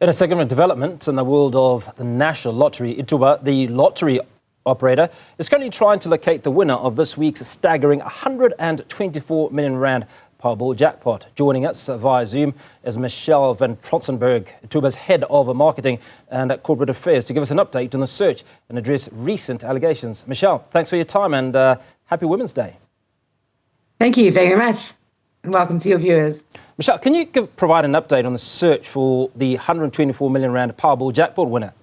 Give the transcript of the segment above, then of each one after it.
In a second development in the world of the National Lottery, Ithuba, the lottery operator, is currently trying to locate the winner of this week's staggering R124 million Powerball jackpot. Joining us via Zoom is Michelle van Trotsenburg, Ithuba's head of marketing and corporate affairs, to give us an update on the search and address recent allegations. Michelle, thanks for your time and happy Women's Day. Thank you very much. And welcome to your viewers. Michelle, can you provide an update on the search for the R124 million Powerball jackpot winner?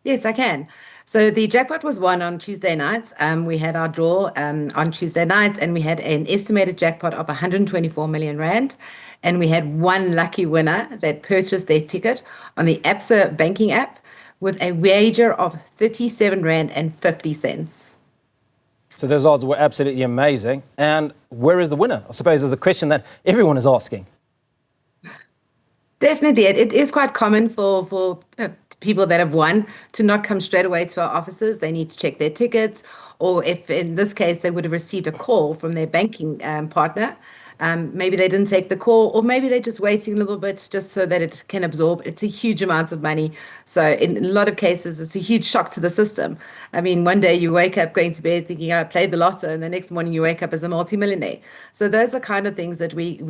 Yes, I can. So the jackpot was won on Tuesday nights. We had our draw on Tuesday nights, and we had an estimated jackpot of 124 million rand. And we had one lucky winner that purchased their ticket on the Absa banking app with a wager of 37 rand and 50 cents. So those odds were absolutely amazing. And where is the winner? I suppose is a question that everyone is asking. Definitely. It is quite common for people that have won to not come straight away to our offices. They need to check their tickets, or if in this case they would have received a call from their banking partner. Maybe they didn't take the call, or maybe they're just waiting a little bit just so that it can absorb. It's a huge amount of money. So in a lot of cases, it's a huge shock to the system. I mean, one day you wake up going to bed thinking, I played the lotto, and the next morning you wake up as a multimillionaire. So those are kind of things that we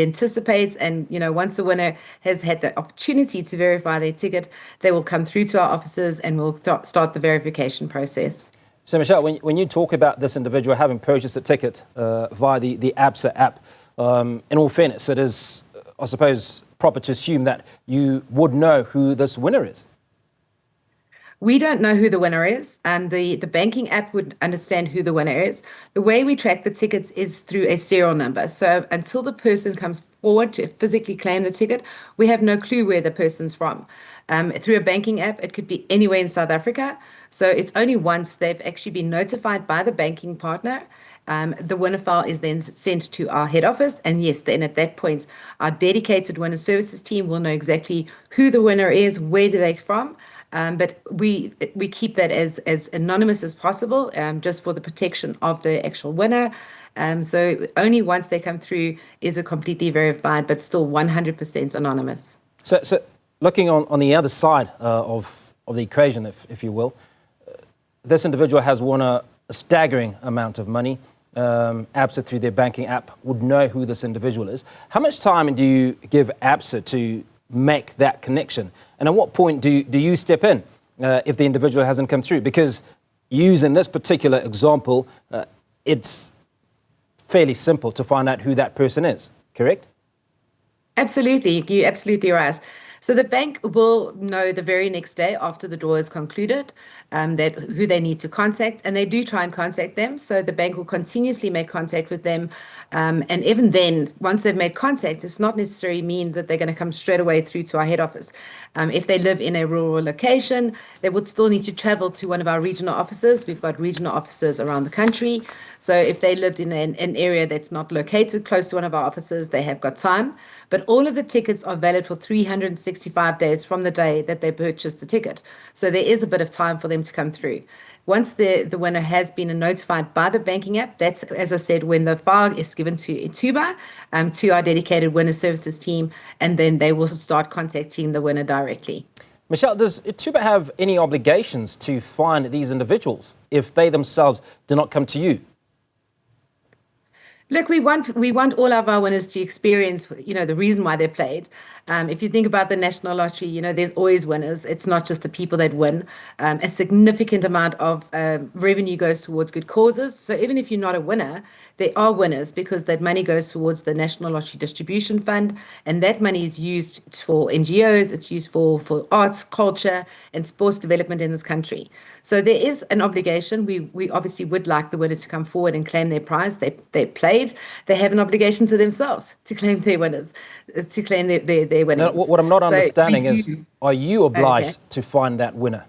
anticipate. And, you know, once the winner has had the opportunity to verify their ticket, they will come through to our offices and we'll start the verification process. So, Michelle, when you talk about this individual having purchased a ticket via the Absa app, in all fairness, it is, I suppose, proper to assume that you would know who this winner is. We don't know who the winner is, and the banking app would understand who the winner is. The way we track the tickets is through a serial number. So until the person comes forward to physically claim the ticket, we have no clue where the person's from. Through a banking app, it could be anywhere in South Africa. So it's only once they've actually been notified by the banking partner. The winner file is then sent to our head office. And yes, then at that point, our dedicated winner services team will know exactly who the winner is, where do they from. But we keep that as anonymous as possible, just for the protection of the actual winner. So only once they come through is it completely verified, but still 100% anonymous. So looking on the other side of the equation, if you will, this individual has won a staggering amount of money. Absa, through their banking app, would know who this individual is. How much time do you give Absa to make that connection? And at what point do you step in if the individual hasn't come through? Because using this particular example, it's fairly simple to find out who that person is, correct? Absolutely. You're absolutely right. So the bank will know the very next day after the draw is concluded that who they need to contact, and they do try and contact them. So the bank will continuously make contact with them. And even then, once they've made contact, it's not necessarily mean that they're going to come straight away through to our head office. If they live in a rural location, they would still need to travel to one of our regional offices. We've got regional offices around the country. So if they lived in an area that's not located close to one of our offices, they have got time. But all of the tickets are valid for 365 days from the day that they purchased the ticket. So there is a bit of time for them to come through. Once the winner has been notified by the banking app, that's, as I said, when the file is given to Ithuba, to our dedicated winner services team, and then they will start contacting the winner directly. Michelle, does Ithuba have any obligations to find these individuals if they themselves do not come to you? Look, we want all of our winners to experience, you know, the reason why they played. If you think about the National Lottery, you know, there's always winners. It's not just the people that win. A significant amount of revenue goes towards good causes. So even if you're not a winner, there are winners, because that money goes towards the National Lottery Distribution Fund, and that money is used for NGOs. It's used for arts, culture, and sports development in this country. So there is an obligation. We obviously would like the winners to come forward and claim their prize. They played. They have an obligation to themselves to claim their winners, to claim their winners. Now, what I'm not understanding is, are you obliged to find that winner?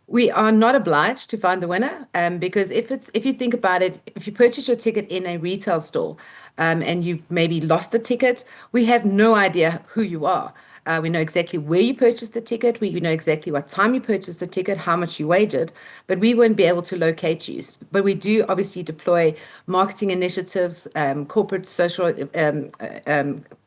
We are not obliged to find the winner, because if you think about it, if you purchase your ticket in a retail store, and you've maybe lost the ticket, we have no idea who you are. We know exactly where you purchased the ticket. We know exactly what time you purchased the ticket, how much you wagered, but we won't be able to locate you. But we do obviously deploy marketing initiatives, corporate social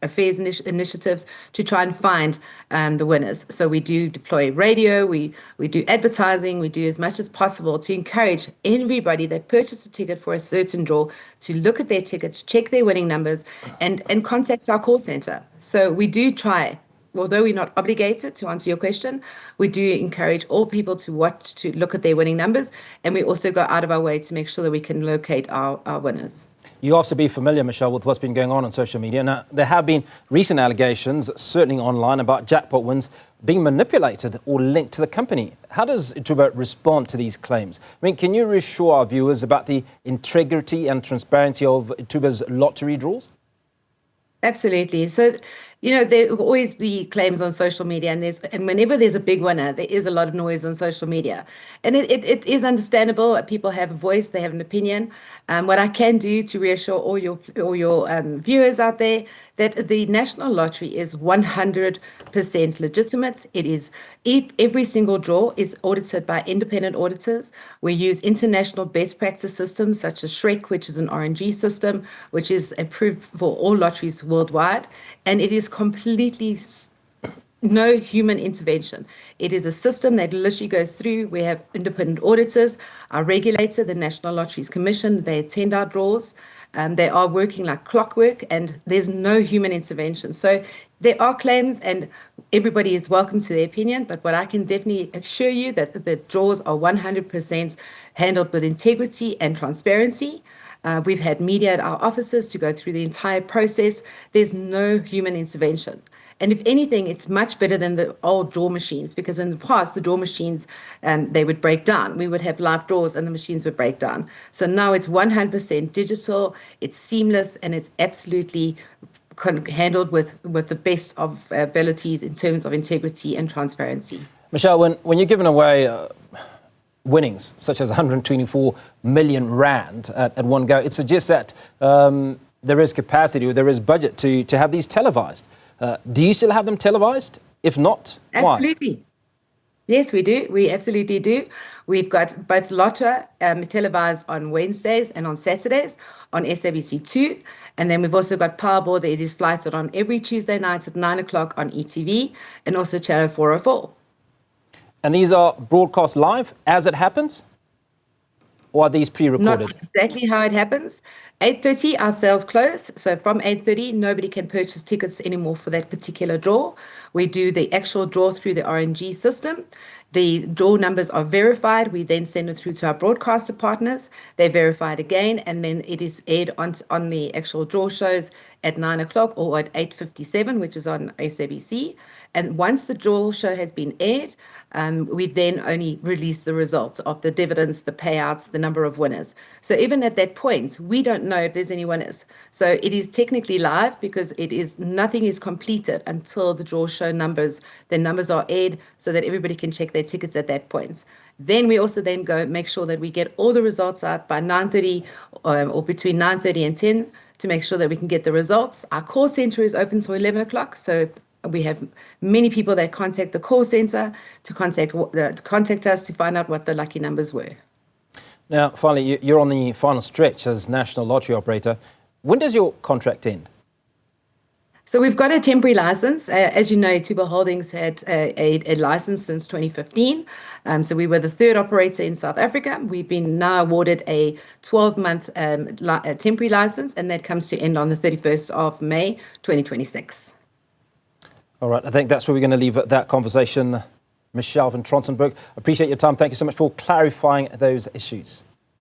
affairs initiatives to try and find the winners. So we do deploy radio, we do advertising, we do as much as possible to encourage everybody that purchased a ticket for a certain draw to look at their tickets, check their winning numbers, and contact our call center. So we do try. Although we're not obligated to answer your question, we do encourage all people to look at their winning numbers, and we also go out of our way to make sure that we can locate our winners. You have to be familiar, Michelle, with what's been going on social media. Now, there have been recent allegations, certainly online, about jackpot wins being manipulated or linked to the company. How does Ithuba respond to these claims? I mean, can you reassure our viewers about the integrity and transparency of Ithuba's lottery draws? Absolutely. So, there will always be claims on social media, and whenever there's a big winner, there is a lot of noise on social media. And it is understandable. People have a voice, they have an opinion. What I can do to reassure all your viewers out there that the National Lottery is 100% legitimate. It is, if every single draw is audited by independent auditors. We use international best practice systems such as SHREC, which is an RNG system, which is approved for all lotteries worldwide. And it is completely no human intervention. It is a system that literally goes through. We have independent auditors, our regulator, the National Lotteries Commission. They attend our draws. They are working like clockwork, and there's no human intervention. So there are claims, and everybody is welcome to their opinion. But what I can definitely assure you that the draws are 100% handled with integrity and transparency. We've had media at our offices to go through the entire process. There's no human intervention. And if anything, it's much better than the old draw machines, because in the past, the draw machines, they would break down. We would have live draws and the machines would break down. So now it's 100% digital, it's seamless, and it's absolutely handled with the best of abilities in terms of integrity and transparency. Michelle, when you're giving away winnings, such as 124 million rand at one go, it suggests that there is capacity or there is budget to have these televised. Do you still have them televised? If not, why? Absolutely. Yes, we do. We absolutely do. We've got both Lotto televised on Wednesdays and on Saturdays on SABC2. And then we've also got Powerball that it is flighted on every Tuesday night at 9 o'clock on ETV, and also Channel 404. And these are broadcast live as it happens? Or are these pre-recorded? Not exactly how it happens. 8:30, our sales close. So from 8:30, nobody can purchase tickets anymore for that particular draw. We do the actual draw through the RNG system. The draw numbers are verified. We then send it through to our broadcaster partners. They verify it again, and then it is aired on the actual draw shows at 9 o'clock or at 8:57, which is on SABC. And once the draw show has been aired, we then only release the results of the dividends, the payouts, the number of winners. So even at that point, we don't know if there's any winners. So it is technically live because nothing is completed until the draw show the numbers are aired so that everybody can check their tickets at that point. Then we also then go make sure that we get all the results out by 9:30 or between 9:30 and 10 to make sure that we can get the results. Our call center is open till 11 o'clock. So we have many people that contact the call center to contact us to find out what the lucky numbers were. Now, finally, you're on the final stretch as National Lottery Operator. When does your contract end? So we've got a temporary license. As you know, Ithuba Holdings had a license since 2015. So we were the third operator in South Africa. We've been now awarded a 12-month temporary license, and that comes to end on the 31st of May, 2026. All right, I think that's where we're going to leave that conversation. Michelle from Trotsenburg, appreciate your time. Thank you so much for clarifying those issues.